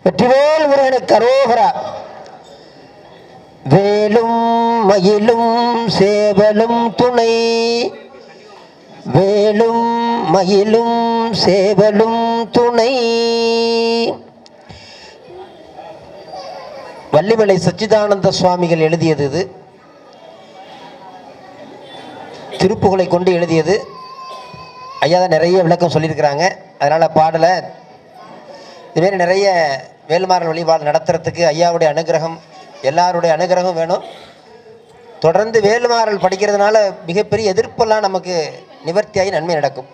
வெற்றிவேல் முருகனுக்கு அரோகரா. வேலும் மயிலும் சேவலும் துணை, வேலும் மயிலும் சேவலும் துணை. வள்ளிமலை சச்சிதானந்த சுவாமிகள் எழுதியது இது. திருப்புகளை கொண்டு எழுதியது. ஐயா தான் நிறைய விளக்கம் சொல்லியிருக்கிறாங்க. அதனால் பாடலை இதுமாரி நிறைய வேல்மாறல் வழிபாடு நடத்துறதுக்கு ஐயாவுடைய அனுகிரகம், எல்லாருடைய அனுகிரகம் வேணும். தொடர்ந்து வேல்மாறல் படிக்கிறதுனால மிகப்பெரிய எதிர்ப்பெல்லாம் நமக்கு நிவர்த்தியாகி நன்மை நடக்கும்.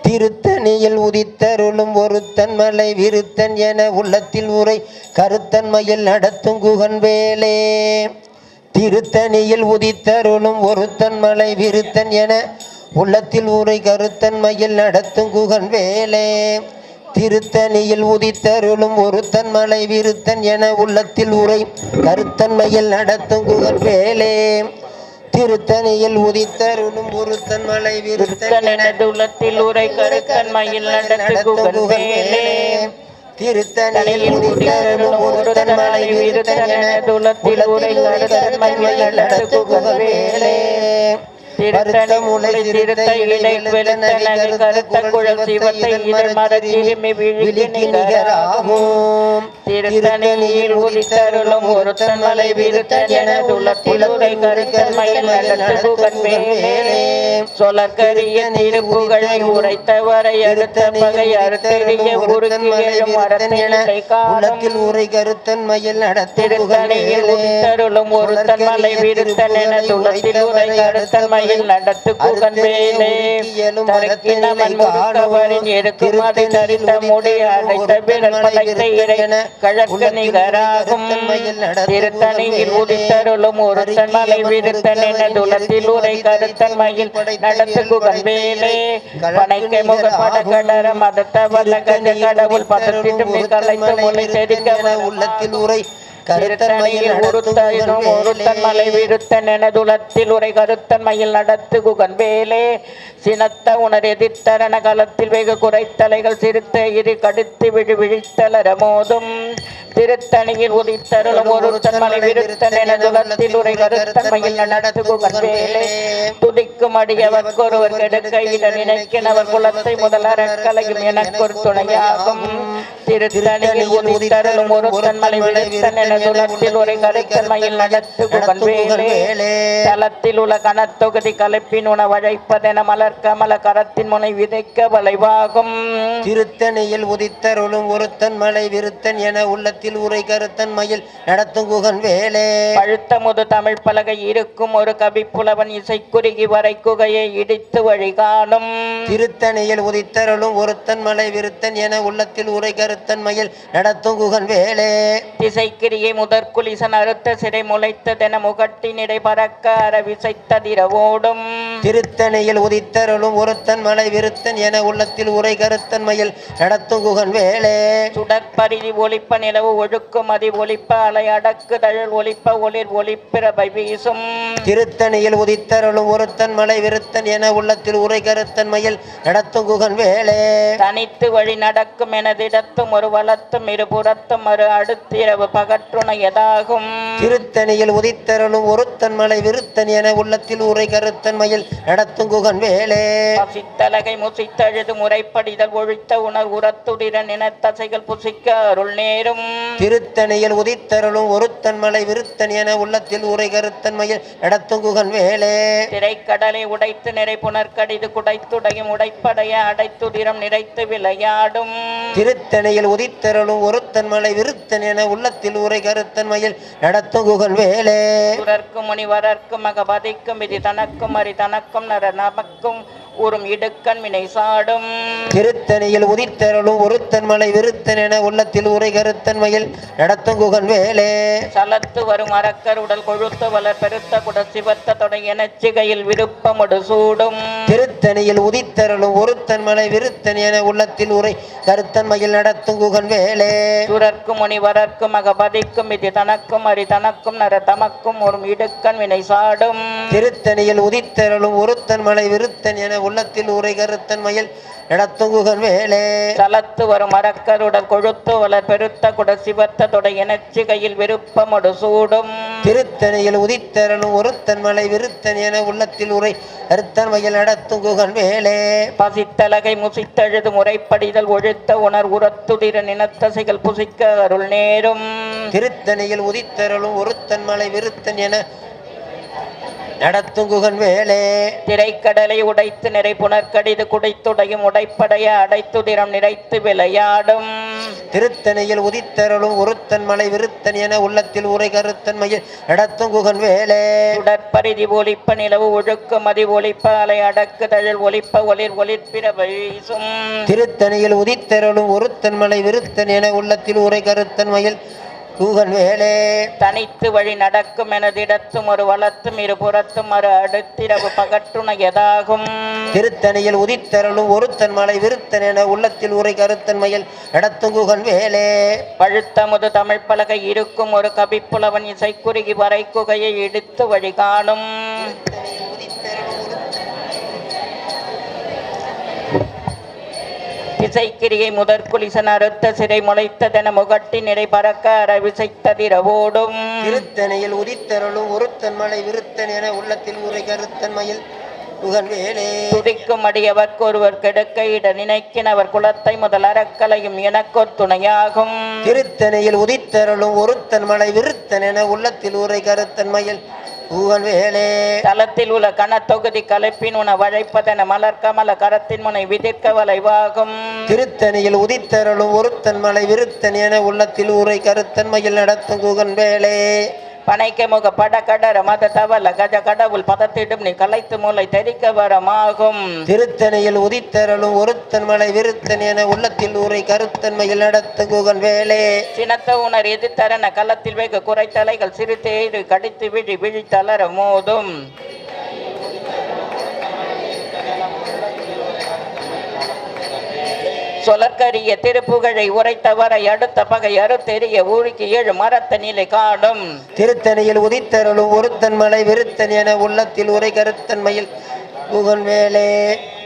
திருத்தணியில் உதித்தருளும் ஒருத்தன் மலை விருத்தன் என உள்ளத்தில் உரை கருத்தன்மையில் நடத்தும் குகன் வேலே. திருத்தணியில் உதித்தருளும் ஒருத்தன் மலை விருத்தன் என உள்ளத்தில் உரை கருத்தன்மையில் நடத்தும் குகன் வேலே. திருத்தணியில் உதித்தருளும் ஒருத்தன் மலை விருத்தன் என உள்ளத்தில் உரை கருத்தன்மையில் நடத்தும் குகன் வேலே. திருத்தணியில் உதித்தருளும் ஒருத்தன் மலை விருத்தன் என உள்ளத்தில் உரை கருத்தன்மையில் நடத்தும் குகன் வேலே. திருத்தணியில் உதித்தருளும் ஒருத்தன் மலை விருத்தன் என உள்ளத்தில் உரை கருத்தன்மையில் நடத்தும் குகன் வேலே. திருத்தணி முளை திருத்த இடை வெளுத்தனது கருத்த குழல் சிவத்தை இடர் மரத்திலுமே விழிக்கு நிகராகும். திருத்தணியில் உதித்தருளும் ஒருத்தன் மலை விருத்தன் என உள்ளத்தில் உரை கருத்தன்மையில் நடத்து குகன் வேலே. சொலக்கரிய திருப்புகழை உரைத்தவரை அடுத்த பகை அறுத்தெறிய உருக்கு எழும் மரத்தினை காலத்தில் உரை கருத்தன்மையில் நடத்திருத்தணியில் உதித்தருளும் ஒருத்தன் மலை விருத்தன் என உள்ளத்தில் உரை கருத்தன்மையில் நடத்து குகன் வேலே. தரக்கினமன் முறுக்கவரின் இருக்குமதை தரித்த முடி அடைத்த விரல் படைத்த இறை கழற்கு நிகராகும். திருத்தணியில் உதித்தருளும் ஒருத்தன் மலை விருத்தன் என துளத்தில் உரை கருத்தன்மையில் நடத்து குகன் வேலே. பனைக்கை முகப்பட கடர மதத்த வல்ல கஜ கடவுள் பதத்திட்டு கலைத்து முளை செதுக்க உள்ளத்தில் உரை கருத்தன்மையில் ஒருத்தன் மலை விருத்தன் என துளத்தில் உரை கருத்தன்மையில் நடத்து குகன் வேலே. சினத்த உணர் எதிர்த்தரண களத்தில் வெகு குறைத்தலைகள் சிறுத்த இரு கடுத்து விழித்தளர மோதும். திருத்தணியில் உதித்தருளும் ஒருத்தன் மலை விருத்தன் என துளத்தில் உரை கருத்தன்மையில் நடத்து குகன் வேலே. துடிக்கும் அடியவர்க்கொருவர் கெடுக்கையிட நினைக்கினவர் குலத்தை முதலர கலையும் எனக்கு ஒரு துணையாகும். திருத்தணியில் உதித்தருளும் ஒருத்தன் மலை விருத்தன் என துளத்தில் உரை கருத்தன்மையில் நடத்து குகன் வேலே. தலத்தில் உள்ள கனத்தொகுதி கலப்பின் உணவழைப்பதென மலர் கமல கரத்தின் முனை விதைக்க வளைவாகும். திருத்தணியில் உதித்தருளும் ஒருத்தன் மலை விருத்தன் என உள்ளத்தில் உரை கருத்தன்மையில் நடத்தும் குகன் வேலே. பழுத்த முது தமிழ் பலகை இருக்கும் ஒரு கவி புலவன் இசை குறுகி வரை குகையை இடித்து வழிகாணும். திருத்தணியில் உதித்தருளும் ஒருத்தன் மலை விருத்தன் என உள்ளத்தில் உரை கருத்தன்மையில் நடத்தும் குகன் வேலே. திசைக்கிரியை முதற்குலிசன் அறுத்த சிறை முளைத்ததென முகட்டினிடை பறக்க அரவிசைத்ததிரவோடும். திருத்தணியில் உதித்தருளும் ஒருத்தன் மலை விருத்தன் என உள்ளத்தில் உரை கருத்தன்மையில் நடத்தும் குகன் வேலே. சுடற்பரிதி ஒளிப்ப நிலவு ஒழுக்கும் அதி ஒளிப்ப அலை அடக்கு தழல் ஒளிப்ப ஒளிர் ஒளிப்பிரபை வீசும். திருத்தணியில் உதித்தருளும் ஒருத்தன் மலை விருத்தன் என உள்ளத்தில் உரை கருத்தன்மையில் நடத்தும் குகன் வேலே. தனித்து வழி நடக்கும் எனதிடத்தும் ஒரு வளத்தும் இருபுறத்தும் மறு அடுத்திரவு பகற்றுணையதாகும். திருத்தணியில் உதித்தருளும் ஒருத்தன் மலை விருத்தன் என உள்ளத்தில் உரை கருத்தன்மையில் நடத்தும் குகன் வேலே. சித்தலகை முசித்தழுது முறைப்படிதல் ஒழித்த உணர் உரத்துடிர நினத்தசைகள் புசிக்க அருள் நேரும். திருத்தணியில் உதித்தருளும் ஒருத்தன் மலை விருத்தன் என உள்ளத்தில் உரை கருத்தன்மையில் நடத்தும் குகன் வேலே. திரைக்கடலை உடைத்து நிறை புனர்கடிது குடைத்துடையும் உடைப்படைய அடைத்துடிரம் நிறைத்து விளையாடும். திருத்தணியில் உதித்தருளும் ஒருத்தன் மலை விருத்தன் என உள்ளத்தில் உரை கருத்தன்மையில் நடத்தும் குகன் வேலே. சுரர்க்கும் முனிவரர்க்கும் மகபதிக்கும் விதி தனக்கும் அரி தனக்கும் நர நமக்கும் ஊரும் இடுக்கண் வினை சாடும். திருத்தணியில் உதித்தருளும் ஒருத்தன் மலை விருத்தன் என உள்ளத்தில் உரை கருத்தன்மையில் நடத்தும் குகன் வேலே. சலத்து வரும் அரக்கர் உடல் கொழுத்து வளர் பெருத்த குட சிவத்த தொடை எனச்சிகையில் விருப்பமுடு சூடும். திருத்தணியில் உதித்தருளும் ஒருத்தன் மலை விருத்தன் என உள்ளத்தில் உரை கருத்தன்மையில் நடத்தும் குகன் வேலே. சுரர்க்கும் முனிவரர்க்கும் மகபதிக்கும் விதி தனக்கும் அரி தனக்கும் நர தமக்கும் ஊரும் இடுக்கண் வினை சாடும். திருத்தணியில் உதித்தருளும் ஒருத்தன் மலை விருத்தன் என உள்ளத்தில் ஊரை கருத்தன் மயில் நடத்தும் குகன் வேலே தலத்து வரும் அரக்கருடன் கொழுத்து வளர் பெருத்த குட சிவத்த தொடை எனச்சி கையில் விருப்பமொடு சூடும் திருத்தணியில் உதித்தரனும் ஒருத்தன் மலை விருத்தன் என உள்ளத்தில் உரை அறுத்தன் மயில் நடத்தும் குகன் வேலே பசித்தலகை முசித்தழுது முறைப்படிதல் ஒழுத்த உணர் உரத்துதிர நினத்தசைகள் புசிக்க அருள் நேரும் திருத்தணியில் உதித்தரனும் ஒருத்தன் மலை விருத்தன் என நடத்தும் குகன் வேலே திரைக்கடலை உடைத்து நிறை புனர்கடிது குடைத்துடையும் உடைப்படைய அடைத்துதிரம் நிறைத்து விளையாடும் திருத்தணியில் உதித்தரலும் ஒருத்தன் மலை விருத்தன் என உள்ளத்தில் உரை கருத்தன் மயில் நடத்தும் குகன் வேலே உடற்பரிதி ஒலிப்ப நிலவு ஒழுக்கு மதி ஒலிப்ப அலை அடக்கு தழல் ஒலிப்ப ஒளிர்பிற வீசும் திருத்தணியில் உதித்தரலும் ஒருத்தன் மலை விருத்தன் என உள்ளத்தில் உரை கருத்தன் மயில் குகன் வேலே தனித்து வழி நடக்கும் எனதிடத்தும் ஒரு வளத்தும் இருபுறத்தும் மறு அடுத்திரவு பகற்றுணையதாகும் திருத்தணியில் உதித்தரலும் ஒருத்தன் மலை விருத்தன் என உள்ளத்தில் உரை கருத்தன் மயில் நடத்தும் குகன் வேலே பழுத்தமுது தமிழ் பலகை இருக்கும் ஒரு கவிப்புலவன் இசை குறுகி வரை குகையை இடித்து வழி காணும் இசைக்கிரியை முதற்குலிசன் அறுத்த சிறை முளைத்ததென முகட்டி நிறை பறக்க அரவிசைத்ததிரவோடும் திருத்தணியில் உதித்தரலும் ஒருத்தன் மலை விருத்தன் என உள்ளத்தில் உரை கருத்தன் மயில் குகன் வேலே துதிக்கும் அடியவர்க்கு ஒருவர் கெடுக்க இட நினைக்கினவர் குலத்தை முதல் அறக்கலையும் எனக்கொரு துணையாகும் திருத்தணியில் உதித்தரலும் ஒருத்தன் மலை விருத்தன் என உள்ளத்தில் உரை கருத்தன் மயில் குகன் வேலே தலத்தில் உள்ள கனத்தொகுதி கலைப்பின் உண வழைப்பதென மலர் கமல கரத்தின் முனை விதிர்க்க வளைவாகும் திருத்தணியில் உதித்தரலும் ஒருத்தன் மலை விருத்தன் என உள்ளத்தில் உரை கருத்தன் மயில் நடத்தும் குகன் வேலே பனைக்க முக பட கடர மத தவல கஜ கடவுள் பதத்திடும் நீ கலைத்து மூளை தெரிக்க வரமாகும் திருத்தணியில் உதித்தரலும் ஒருத்தன் மலை விருத்தன் என உள்ளத்தில் உரை கருத்தன் மயில் நடத்தும் குகன் வேலே சினத்த உணர் எதிர்த்தரன களத்தில் வெகு குறைத்தலைகள் சிறு தேடு கடித்து விழி விழி தளர மோதும் சொலற்கரிய திருப்புகழை உரைத்தவரை அடுத்த பகை அறுத்தெறிய ஊழிக்கு 7 மரத்த நிலை காடும் திருத்தணியில் உதித்தரலும் ஒருத்தன் மலை விருத்தன் என உள்ளத்தில் உரை கருத்தன் மயில் குகன் வேலே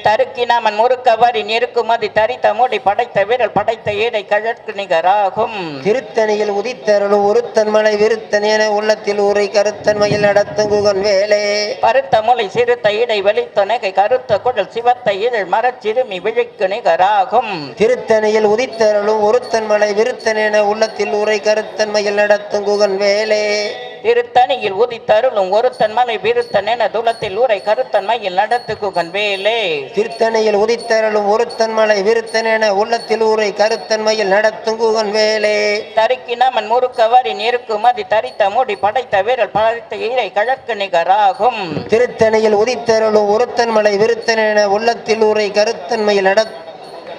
தருக்கினாமன் முறுக்கவரி நெருக்குமதி தரித்த மூடி படைத்த வீரல் படைத்த ஏடை கழற்கு நிகராகும் திருத்தணியில் உதித்தரலும் ஒருத்தன் மலை விருத்தன் என உள்ளத்தில் உரை கருத்தன் மயில் நடத்தும் குகன் வேலே பருத்த மூளை சிறுத்த இடை வெளித்த நகை கருத்த குடல் சிவத்த இதழ் மரச்சிறுமி விழிக்கு நிகராகும் திருத்தணியில் உதித்தரலும் ஒருத்தன் மலை விருத்தன் என உள்ளத்தில் உரை கருத்தன் மயில் நடத்தும் குகன் வேலே திருத்தணியில் உதித்தருளும் ஒருத்தன் மலை விருத்தன் என துலத்தில் உரை கருத்தன் மயில் நடத்து குகன் வேலே திருத்தணியில் உதித்தரலும் ஒருத்தன் மலை விருத்தன் என உள்ளத்தில் உரை கருத்தன் மயில் நடத்தும் குகன் வேலே தருக்கினாமன் முறுக்கவரி நெருக்குமதி தரித்த மூடி படைத்த வீரல் படைத்த ஈரை கழற்கு நிகராகும் திருத்தணியில் உதித்தரலும் ஒருத்தன் மலை விருத்தன் என உள்ளத்தில் உரை கருத்தன் மயில் நடத்தும்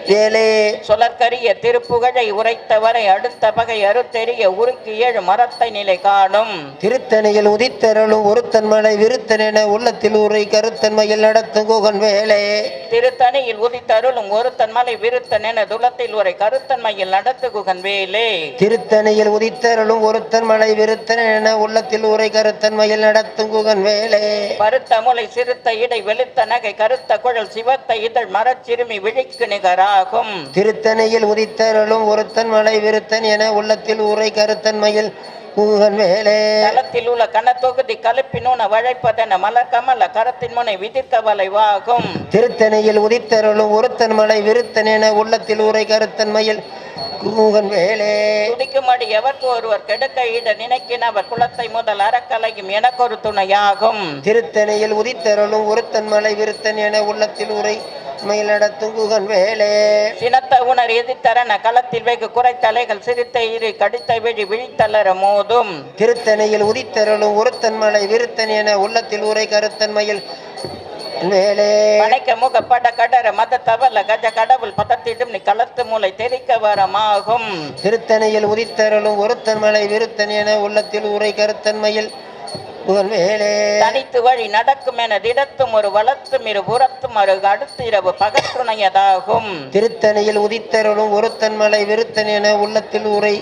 வேலே சொலற்கரிய திருப்புகழை உரைத்தவரை அடுத்த பகை அறுத்தெறிய உருக்கு 7 மரத்தை நிலை காணும் திருத்தணியில் உதித்தரலும் ஒருத்தன் மலை விருத்தன் என உள்ளத்தில் உரை கருத்தன் மயில் நடத்தும் குகன் வேலே திருத்தணியில் உதித்தருளும் ஒருத்தன் மலை விருத்தன் என துலத்தில் உரை கருத்தன் மயில் நடத்து குகன் வேலே திருத்தணியில் உதித்தரலும் ஒருத்தன் மலை விருத்தன் என உள்ளத்தில் உரை கருத்தன் மயில் நடத்தும் குகன் வேலே பருத்த முலை சிறுத்த இடை வெளுத்த நகை கருத்த குழல் சிவத்த இதழ் மரச்சிறுமி விழிக்கு நிகரா திருத்தணியில் உதித்தரலும் ஒருத்தன் மலை விருத்தன் என உள்ளத்தில் உரை கருத்தன் மயில் குகன் வேலே தலத்தில் உள்ள கனத்தொகுதி கலப்பினூன வழைப்பதென மலர் கமல கரத்தின் முனை விதிர்க்க வளைவாகும் திருத்தணியில் உதித்தரலும் ஒருத்தன் மலை விருத்தன் என உள்ளத்தில் உரை கருத்தன் மயில் குகன் வேலே துடிக்குமடி எவர்க்கு ஒருவர் கெடுக்க இட நினைக்கினவர் குலத்தை முதல் அறக்கலையும் எனக்கொரு துணையாகும் திருத்தணியில் உதித்தரலும் ஒருத்தன் மலை விருத்தன் என உள்ளத்தில் உரை மயில் நடத்தும் குகன் வேலே சினத்த உணர் எதிர்த்தரன களத்தில் வெகு குறைத்தலைகள் சிரித்த இரு கடித்த விழி விழித்தளர மோதும் திருத்தணியில் உதித்தரலும் ஒருத்தன் மலை விருத்தன் என உள்ளத்தில் உரை கருத்தன் மயில் வேலே பனைக்க முகப்பட கடர மத தவல கஜ கடவுள் பதத்திடும் நீ களத்து மூளை தெரிக்க வரமாகும் திருத்தணியில் உதித்தரலும் ஒருத்தன் மலை விருத்தன் என உள்ளத்தில் உரை கருத்தன் மயில் குகன் வேலே தனித்து வழி நடக்கும் என திடத்தும் ஒரு வளத்தும் இரு புறத்தும் ஒரு அடுத்து இரவு பகற்றுணையதாகும் திருத்தணியில் உதித்தரலும் ஒருத்தன் மலை விருத்தன் என உள்ளத்தில் உரை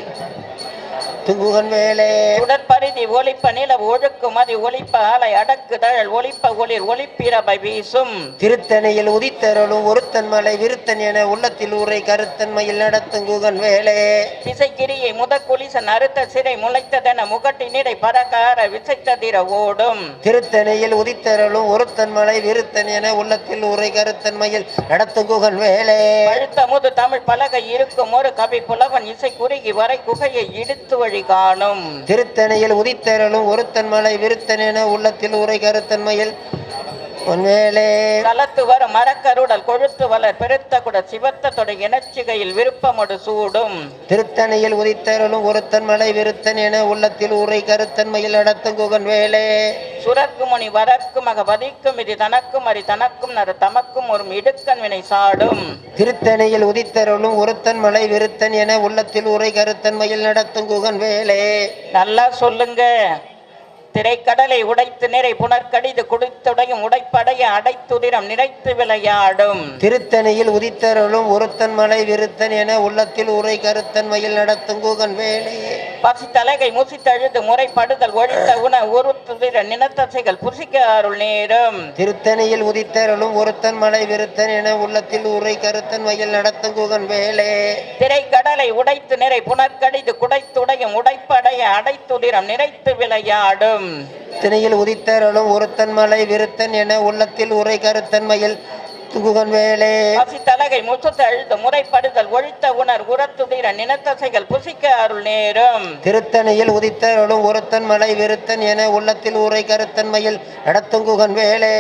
துங்குகன் வேலே சுடற்பரிதி ஒளிப்ப நில ஒழுக்குமதி ஒளிப்ப அலை அடக்குதழல் ஒளிப்ப ஒளிர் ஒளிப்பிரபை வீசும் திருத்தணியில் உதித்தருளும் ஒருத்தன் மலை விருத்தன் என உள்ளத்தில் ஊரை கருத்தன்மையில் நடத்துங்குகன் வேலே திசைக்கிரியை முதற்குலிசன் அறுத்த சிறை முளைத்ததென முகட்டினிடை பரகார விசைத்ததிர ஓடும் திருத்தணியில் உதித்தருளும் ஒருத்தன் மலை விருத்தன் என உள்ளத்தில் ஊரை கருத்தன்மையில் நடத்துங்குகன் வேலே பழுத்த முது தமிழ் பலகை இருக்கும் ஒரு கவி புலவன் இசை குறுகி வரை குகையை இடித்து வழி காணும் திருத்தணியில் உதித்தருளும் ஒருத்தன் மலை விருத்தன் என உள்ளத்தில் ஊரை கருத்தன்மையில் பொன்வேலே களத்து வர மரக்கருடல் கொழுத்து வளர் பெருத்த குட சிவத்த தொடை இனச்சிகையில் விருப்பமொடு சூடும் திருத்தணியில் உதித்தருளும் ஒருத்தன் மலை விருத்தன் என உள்ளத்தில் ஊரை கருத்தன்மையில் நடத்துங்குகன் வேலே சுரக்கு முனி வரக்கு மக வதிக்கும் இது தனக்கும் அரி தனக்கும் நறு தமக்கும் ஒரு இடுக்கன் வினை சாடும் திருத்தணியில் உதித்தருளும் ஒருத்தன் மலை விருத்தன் என உள்ளத்தில் ஊரை கருத்தன்மையில் நடத்துங்குகன் வேலே நல்லா சொல்லுங்க திரைக்கடலை உடைத்து நிறை புனர்கடிது குடித்துடையும் உடைப்படைய அடைத்துதிரம் நிறைத்து விளையாடும் திருத்தணியில் உதித்தருளும் ஒருத்தன் மலை விருத்தன் என உள்ளத்தில் ஊரை கருத்தன்மையில் நடத்துங்குகன் வேலே பசித்தலகை முசித்தழுது முறைப்படுதல் ஒழித்த உண உருத்துதிர நினத்தசைகள் புசிக்க அருள் நேரும் திருத்தணியில் உதித்தருளும் ஒருத்தன் மலை விருத்தன் என உள்ளத்தில் ஊரை கருத்தன்மையில் நடத்துங்குகன் வேலே திரைக்கடலை உடைத்து நிறை புனர்கடிது குடைத்துடையும் உடைப்படைய அடைத்துதிரம் நிறைத்து விளையாடும் திணையில் உதித்தருளும் ஒருத்தன் மலை விருத்தன் என உள்ளத்தில் உரை கருத்தன்மையில் துங்குகன் வேலே பசித்தலகை முசுத்து அழுது முறைப்படுதல் ஒழித்த உணர் உரத்துதிர நினத்தசைகள் புசிக்க அருள் நேரும் திருத்தணியில் உதித்தருளும் ஒருத்தன் மலை விருத்தன் என உள்ளத்தில் உரை கருத்தன்மையில் நடத்துங்குகன் வேலே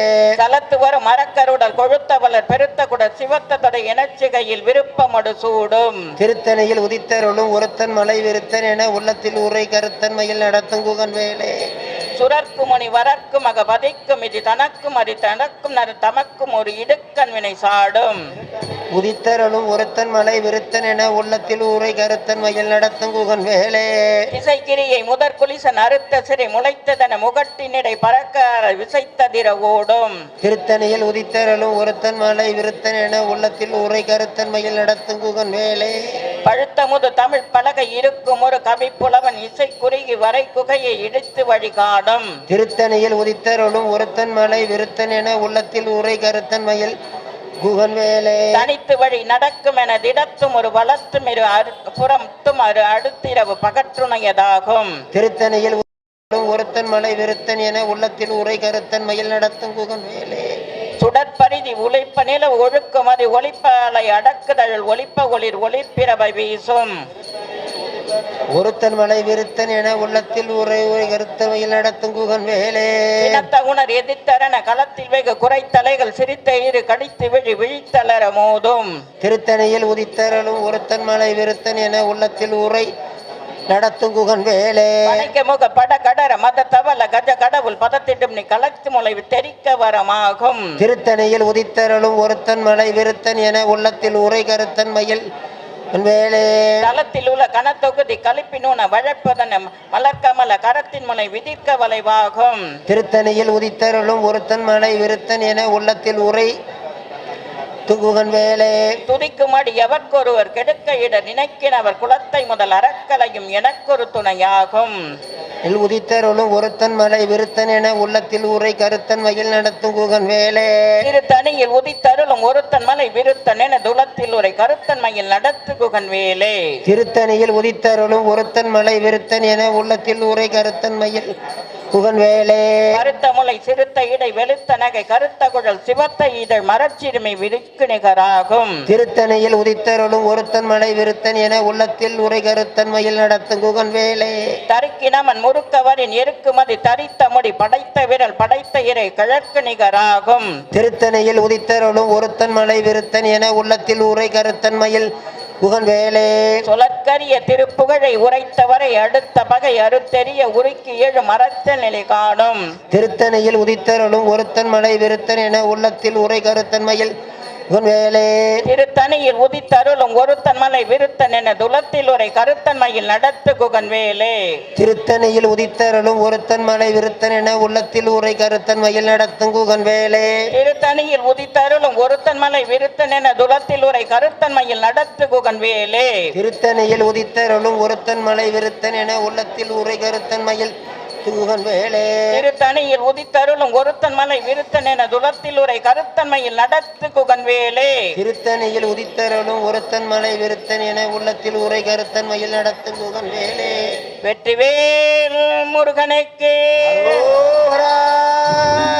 களத்து வரும் மரக்கருடல் கொழுத்த வளர் பெருத்த குட சிவத்த தொடை இனச்சிகையில் விருப்பமொடு சூடும் திருத்தணியில் உதித்தருளும் ஒருத்தன் மலை விருத்தன் என உள்ளத்தில் உரை கருத்தன்மையில் நடத்துங்குகன் வேலே சுரர்க்கு முனி வரற்கு மக பதிக்கும் இது தனக்கும் அரி தனக்கும் நறு தமக்கும் ஒரு இடுக்கன் வினை சாடும் உதித்தருளும் ஒருத்தன் மலை விருத்தன் என உள்ளத்தில் உரை கருத்தன்மையில் நடத்துங்குகன் வேலே இசைக்கிரியை முதற்குலிசன் அறுத்த சிறை முளைத்ததென முகட்டினிடை பறக்கார விசைத்ததிர ஓடும் திருத்தணியில் உதித்தருளும் ஒருத்தன் மலை விருத்தன் என உள்ளத்தில் உரை கருத்தன்மையில் நடத்துங்குகன் வேலே பழுத்த முது தமிழ் பலகை இருக்கும் ஒரு கவி புலவன் இசை குறுகி வரை குகையை இடித்து வழிகாடும் திருத்தணியில் உதித்தருளும் ஒருத்தன் மலை விருத்தன் என உள்ளத்தில் உரை கருத்தன்மையில் குகன் வேலே தனித்து வழி நடக்கும் என திடத்தும் ஒரு வளர்த்தும் இரு புறத்தும் அரு அடுத்திரவு பகற்றுணையதாகும் திருத்தணியில் ஒருத்தன் மலை விருத்தன் என உள்ளத்தில் உரை கருத்தன்மையில் நடத்தும் குகன் வேலே சுடற்பரிதி உழைப்ப நில ஒழுக்குமதி ஒளிப்பாலை அடக்குதழல் ஒளிப்ப ஒளிர் ஒளிப்பிரபை வீசும் ஒருத்தன் மலை விருத்தன் என உள்ளத்தில் உரை கருத்தமையில் நடத்தும் குகன் வேலே இனத்த உணர் எதிர்த்தரன களத்தில் வெகு குறைத்தலைகள் சிரித்த இரு கடித்து விழி விழித்தளர மோதும் திருத்தணியில் உதித்தருளும் ஒருத்தன் மலை விருத்தன் என உள்ளத்தில் உரை நடத்தும் குகன் வேலே பனைக்க முக பட கடர மத தவல கஜ கடவுள் பதத்திட்டும் நீ கலத்து முளை தெரிக்க வரமாகும் திருத்தணியில் உதித்தருளும் ஒருத்தன் மலை விருத்தன் என உள்ளத்தில் உரை கருத்தன்மையில் வேலே தளத்தில் உள்ள கனத்தொகுதி கலிப்பினூன வழப்பதன மலர்கமல கரத்தின் முனை விதிர்க்க வளைவாகும் திருத்தணியில் உதித்தருளும் ஒருத்தன் மலை விருத்தன் என உள்ளத்தில் உரை துங்குகன் வேலே துதிக்குமடி எவர்க்கொருவர் கெடுக்க இட நினைக்கினவர் குலத்தை முதல் அறக்கலையும் எனக்கொரு துணையாகும் உதித்தருளும் ஒருத்தன் மலை விருத்தன் என உள்ளத்தில் உரை கருத்தன்மையில் நடத்தும் குகன் வேலே திருத்தணியில் உதித்தருளும் ஒருத்தன் மலை விருத்தன் என துலத்தில் உரை கருத்தன்மையில் நடத்து குகன் வேலே திருத்தணியில் உதித்தருளும் ஒருத்தன் மலை விருத்தன் என உள்ளத்தில் உரை கருத்தன்மையில் குகன் வேலே கருத்த முளை சிறுத்த இடை வெளுத்த நகை கருத்த குழல் சிவத்த இதழ் மரச்சிறுமை விருக்கு நிகராகும் திருத்தணியில் உதித்தருளும் ஒருத்தன் மலை விருத்தன் என உள்ளத்தில் உரை கருத்தன்மையில் நடத்தும் குகன் வேலே தருக்கினமன் முறுக்கவரின் எருக்குமதி தரித்த முடி படைத்த விரல் படைத்த இறை கிழக்கு நிகராகும் திருத்தணியில் உதித்தருளும் ஒருத்தன் மலை விருத்தன் என உள்ளத்தில் உரை கருத்தன்மையில் குகன் வேலே சொலற்கரிய திருப்புகழை உரைத்தவரை அடுத்த பகை அறுத்தெறிய உருக்கி ஏழு மரத்த நிலை காணும் திருத்தணியில் உதித்தருளும் ஒருத்தன் மலை விருத்தன் என உள்ளத்தில் உரை கருத்தன்மையில் குகன் வேலே திருத்தணியில் உதித்தருளும் ஒருத்தன் மலை விருத்தன் என துலத்தில் உரை கருத்தன்மையில் நடத்து குகன் வேலே திருத்தணியில் உதித்தருளும் ஒருத்தன் மலை விருத்தன் என உள்ளத்தில் உரை கருத்தன் மயில் நடத்தும் குகன் வேலே திருத்தணியில் உதித்தருளும் ஒருத்தன் மலை விருத்தன் என துலத்தில் உரை கருத்தன்மையில் நடத்து குகன் வேலே திருத்தணியில் உதித்தருளும் ஒருத்தன் மலை விருத்தன் என உள்ளத்தில் உரை கருத்தன் மயில் குகன் வேலே திருத்தணியில் உதித்தருளும் ஒருத்தன் மலை விருத்தன் என துலத்தில் உரை கருத்தன்மையில் நடத்து குகன் வேலே திருத்தணியில் உதித்தருளும் ஒருத்தன் மலை விருத்தன் என உள்ளத்தில் உரை கருத்தன் மயில் நடத்தும் குகன் வேலே வெற்றிவேல் முருகனுக்கு அரோகரா.